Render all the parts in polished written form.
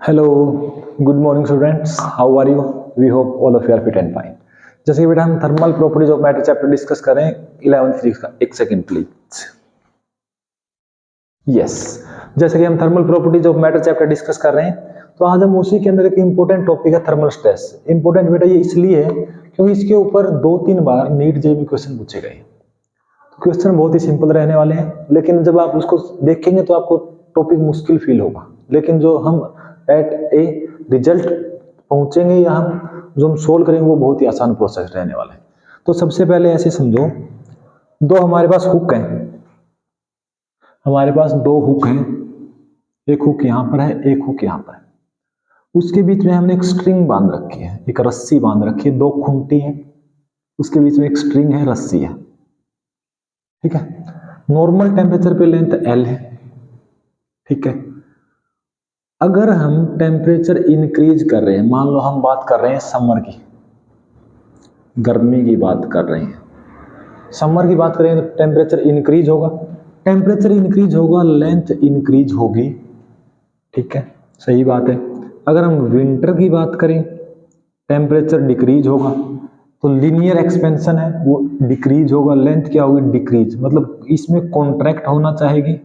Hello, good morning students, how are you? We hope all of you are fit and fine. जैसे कि बेटा हम thermal properties of matter chapter discuss करें 11th physics का। एक second please. Yes, जैसे कि हम thermal properties of matter chapter discuss कर रहे हैं, तो आज हम उसी के अंदर एक इंपॉर्टेंट टॉपिक है थर्मल स्ट्रेस। इंपॉर्टेंट बेटा ये इसलिए है क्योंकि इसके ऊपर 2-3 बार नीट जेईई क्वेश्चन पूछे गए। क्वेश्चन बहुत ही सिंपल रहने वाले हैं, लेकिन जब आप उसको देखेंगे तो आपको टॉपिक मुश्किल फील होगा, लेकिन जो हम एट ए रिजल्ट पहुंचेंगे या हम सोल्व करेंगे वो बहुत ही आसान प्रोसेस रहने वाला है। तो सबसे पहले ऐसे समझो, दो हमारे पास हुक हैं, हमारे पास दो हुक हैं, एक हुक यहां पर है, एक हुक यहां पर है। उसके बीच में हमने एक स्ट्रिंग बांध रखी है, एक रस्सी बांध रखी है, दो खूंटी है, उसके बीच में एक स्ट्रिंग है, रस्सी है। ठीक है, नॉर्मल टेम्परेचर पे लेंथ L है। ठीक है, अगर हम टेम्परेचर इंक्रीज कर रहे हैं, मान लो हम बात कर रहे हैं समर की, गर्मी की बात कर रहे हैं, समर की बात करें तो टेम्परेचर इंक्रीज होगा, टेम्परेचर इंक्रीज होगा, लेंथ इंक्रीज होगी। ठीक है, सही बात है। अगर हम विंटर की बात करें, टेम्परेचर डिक्रीज होगा, तो लीनियर एक्सपेंशन है वो डिक्रीज होगा, लेंथ क्या होगी? डिक्रीज। मतलब इसमें कॉन्ट्रैक्ट होना चाहेगी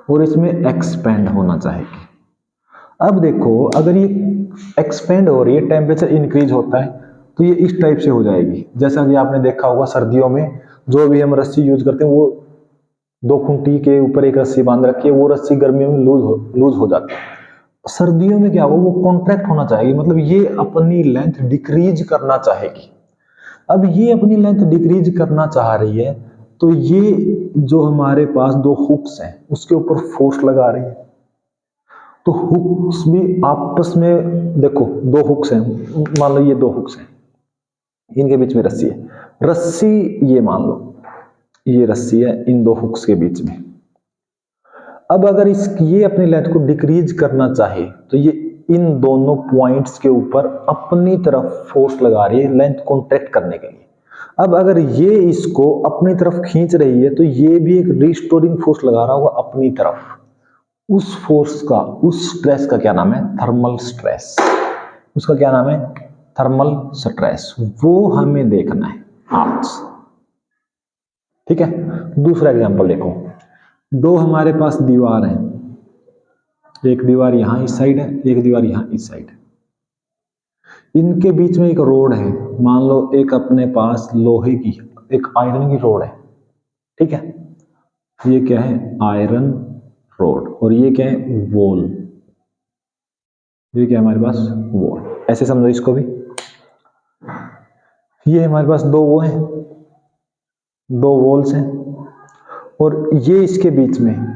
और इसमें एक्सपेंड होना चाहेगी। अब देखो, अगर ये एक्सपेंड हो रही है, टेम्परेचर इंक्रीज होता है, तो ये इस टाइप से हो जाएगी। जैसा कि आपने देखा होगा सर्दियों में जो भी हम रस्सी यूज करते हैं, वो दो खूंटी के ऊपर एक रस्सी बांध रखी है, वो रस्सी गर्मियों में लूज हो जाती है। सर्दियों में क्या होगा? वो कॉन्ट्रैक्ट होना चाहेगी, मतलब ये अपनी लेंथ डिक्रीज करना चाहेगी। अब ये अपनी लेंथ डिक्रीज करना चाह रही है, तो ये जो हमारे पास दो हुक्स हैं उसके ऊपर फोर्स लगा रही है। तो हुक्स भी आपस में, देखो दो हुक्स हैं, मान लो ये दो हुक्स हैं, इनके बीच में रस्सी है, रस्सी ये मान लो ये रस्सी है इन दो हुक्स के बीच में। अब अगर ये अपनी लेंथ को डिक्रीज करना चाहे तो ये इन दोनों पॉइंट्स के ऊपर अपनी तरफ फोर्स लगा रही है लेंथ कॉन्ट्रैक्ट करने के लिए। अब अगर ये इसको अपनी तरफ खींच रही है, तो ये भी एक रिस्टोरिंग फोर्स लगा रहा होगा अपनी तरफ। उस फोर्स का, उस स्ट्रेस का क्या नाम है? Thermal stress. उसका क्या नाम है? Thermal stress. वो हमें देखना है आज। ठीक है, दूसरा एग्जांपल देखो, दो हमारे पास दीवार है, एक दीवार यहां इस साइड है, एक दीवार यहां इस साइड है। इनके बीच में एक रोड है, मान लो एक अपने पास लोहे की, एक आयरन की रोड है। ठीक है, ये क्या है? Iron rod. और ये क्या है? वॉल। ये क्या है हमारे पास? वॉल। ऐसे समझो इसको भी, ये हमारे पास दो वो हैं, दो वॉल्स हैं, और ये इसके बीच में,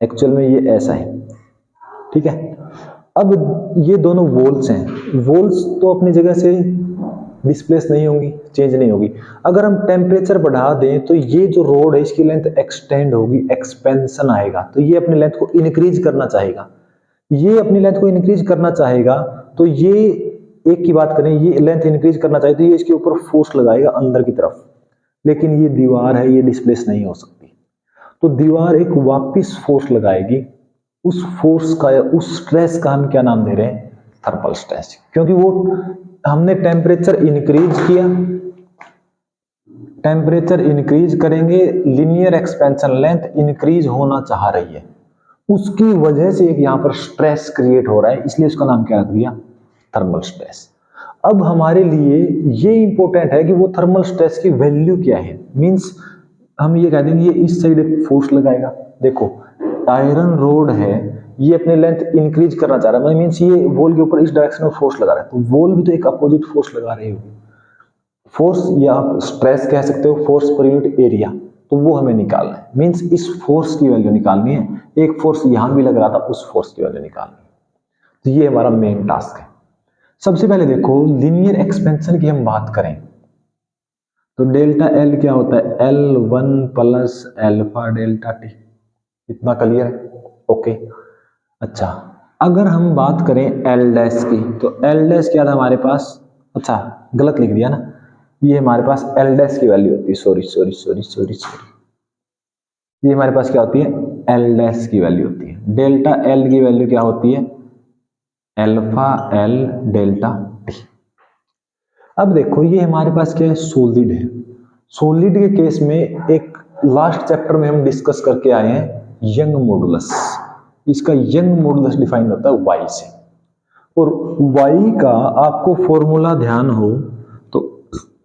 एक्चुअल में ये ऐसा है। ठीक है, अब ये दोनों वॉल्स हैं, वॉल्स तो अपनी जगह से डिस्प्लेस नहीं होंगी, चेंज नहीं होगी। अगर हम टेम्परेचर बढ़ा दें तो ये जो रोड है इसकी लेंथ एक्सटेंड होगी, एक्सपेंशन आएगा, तो ये अपनी लेंथ को इंक्रीज करना चाहेगा। ये अपनी लेंथ को इंक्रीज करना चाहेगा, तो ये एक की बात करें, ये लेंथ इंक्रीज करना चाहे तो ये इसके ऊपर फोर्स लगाएगा अंदर की तरफ, लेकिन ये दीवार है, ये डिस्प्लेस नहीं हो सकती। तो दीवार एक वापिस फोर्स लगाएगी, उस फोर्स का, उस स्ट्रेस का हम क्या नाम दे रहे हैं? Thermal stress. क्योंकि वो हमने टेम्परेचर इंक्रीज किया, टेम्परेचर इंक्रीज करेंगे, लीनियर एक्सपेंशन, लेंथ इंक्रीज होना चाह रही है, उसकी वजह से एक यहां पर स्ट्रेस क्रिएट हो रहा है, इसलिए उसका नाम क्या रख दिया? Thermal stress. अब हमारे लिए ये इंपॉर्टेंट है कि वो थर्मल स्ट्रेस की वैल्यू क्या है। मींस हम ये कह देंगे ये इस साइड एक फोर्स लगाएगा, देखो आयरन रोड है, ये अपने लेंथ इंक्रीज करना चाह रहा है, मींस ये वॉल के ऊपर इस डायरेक्शन में फोर्स लगा रहा है, तो वॉल भी तो एक अपोजिट फोर्स लगा रही होगी। फोर्स या आप स्ट्रेस कह सकते हो, फोर्स पर यूनिट एरिया, तो वो हमें निकालना है। मींस इस फोर्स की वैल्यू निकालनी है, एक फोर्स यहां भी लग रहा था, उस फोर्स की वैल्यू निकालनी है। तो ये हमारा मेन टास्क है। सबसे पहले देखो, लीनियर एक्सपेंशन की हम बात करें तो डेल्टा एल क्या होता है? L1 plus alpha delta T. इतना क्लियर है? ओके। अच्छा, अगर हम बात करें एल डैश की, तो एल डैश क्या था हमारे पास? अच्छा, गलत लिख दिया ना, ये हमारे पास एल डैश की वैल्यू होती है, sorry sorry sorry sorry sorry, ये हमारे पास क्या होती है? एल डैश की वैल्यू होती है। डेल्टा एल की वैल्यू क्या होती है? Alpha L delta T. अब देखो ये हमारे पास क्या है? सॉलिड है। सॉलिड के केस में एक लास्ट चैप्टर में हम डिस्कस करके आए हैं यंग मॉडुलस। इसका यंग मॉडुलस डिफाइन होता है वाई से, और वाई का आपको फॉर्मूला ध्यान हो तो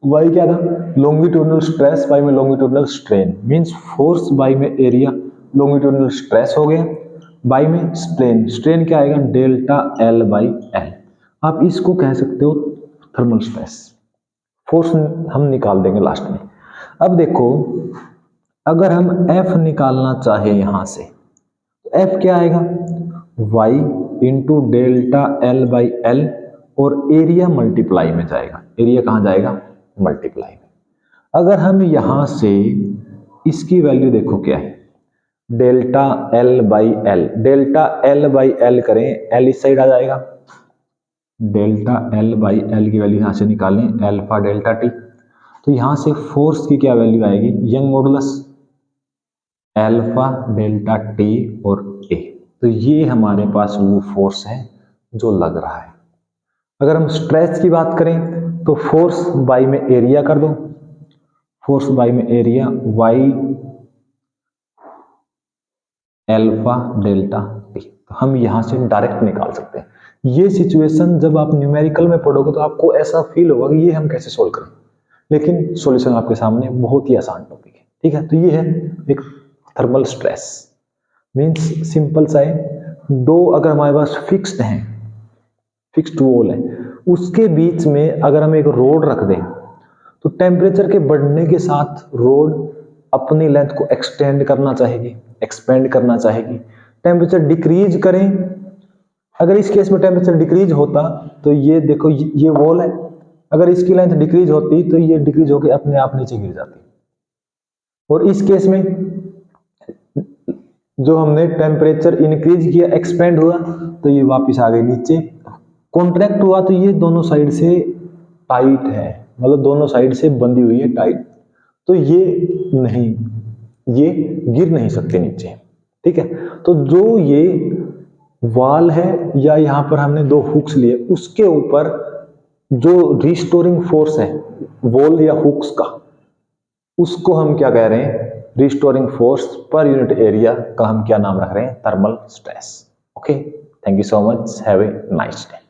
वाई क्या था? लॉन्गिट्यूडनल स्ट्रेस बाई में longitudinal strain, means force by में एरिया, लॉन्गिट्यूडनल स्ट्रेस हो गया, बाई में स्ट्रेन, स्ट्रेन क्या आएगा? Delta L by L. आप इसको कह सकते हो थर्मल स्ट्रेस। फोर्स हम निकाल देंगे लास्ट में। अब देखो अगर हम F निकालना चाहे यहां से, तो F क्या आएगा? Y into delta L by L, और एरिया मल्टीप्लाई में जाएगा। एरिया कहां जाएगा? मल्टीप्लाई में। अगर हम यहां से इसकी वैल्यू देखो क्या है? Delta L by L, delta L by L करें, एल इस साइड आ जाएगा, डेल्टा एल बाई एल की वैल्यू यहां से निकालें अल्फा डेल्टा टी, तो यहां से फोर्स की क्या वैल्यू आएगी? Young modulus alpha delta T और ए। तो ये हमारे पास वो फोर्स है जो लग रहा है। अगर हम स्ट्रेस की बात करें तो फोर्स बाई में एरिया कर दो, फोर्स बाई में area Y alpha delta T, तो हम यहां से डायरेक्ट निकाल सकते हैं। ये सिचुएशन जब आप न्यूमेरिकल में पढ़ोगे तो आपको ऐसा फील होगा कि ये हम कैसे सोल्व करें, लेकिन सॉल्यूशन आपके सामने बहुत ही आसान टॉपिक है। ठीक है, तो ये है एक थर्मल स्ट्रेस। मींस सिंपल सा है, दो अगर हमारे पास फिक्स्ड हैं, फिक्स्ड वॉल है, उसके बीच में अगर हम एक रोड रख दें तो टेम्परेचर के बढ़ने के साथ रोड अपनी लेंथ को एक्सटेंड करना चाहेगी, एक्सपेंड करना चाहेगी। टेम्परेचर डिक्रीज करें, अगर इस केस में टेम्परेचर डिक्रीज होता तो ये देखो ये वॉल है, अगर इसकी लेंथ डिक्रीज होती तो ये डिक्रीज होकर अपने आप नीचे गिर जाती। और इस केस में जो हमने टेम्परेचर इंक्रीज किया, एक्सपेंड हुआ, तो ये वापस आ गई नीचे। कॉन्ट्रैक्ट हुआ तो ये दोनों साइड से टाइट है, मतलब दोनों साइड से बंधी हुई है टाइट, तो ये नहीं, ये गिर नहीं सकते नीचे। ठीक है, तो जो ये वॉल है या यहां पर हमने दो हुक्स लिए, उसके ऊपर जो रिस्टोरिंग फोर्स है वॉल या हुक्स का, उसको हम क्या कह रहे हैं? Restoring force per unit area का हम क्या नाम रख रहे हैं? Thermal stress. Okay, thank you so much, have a nice day.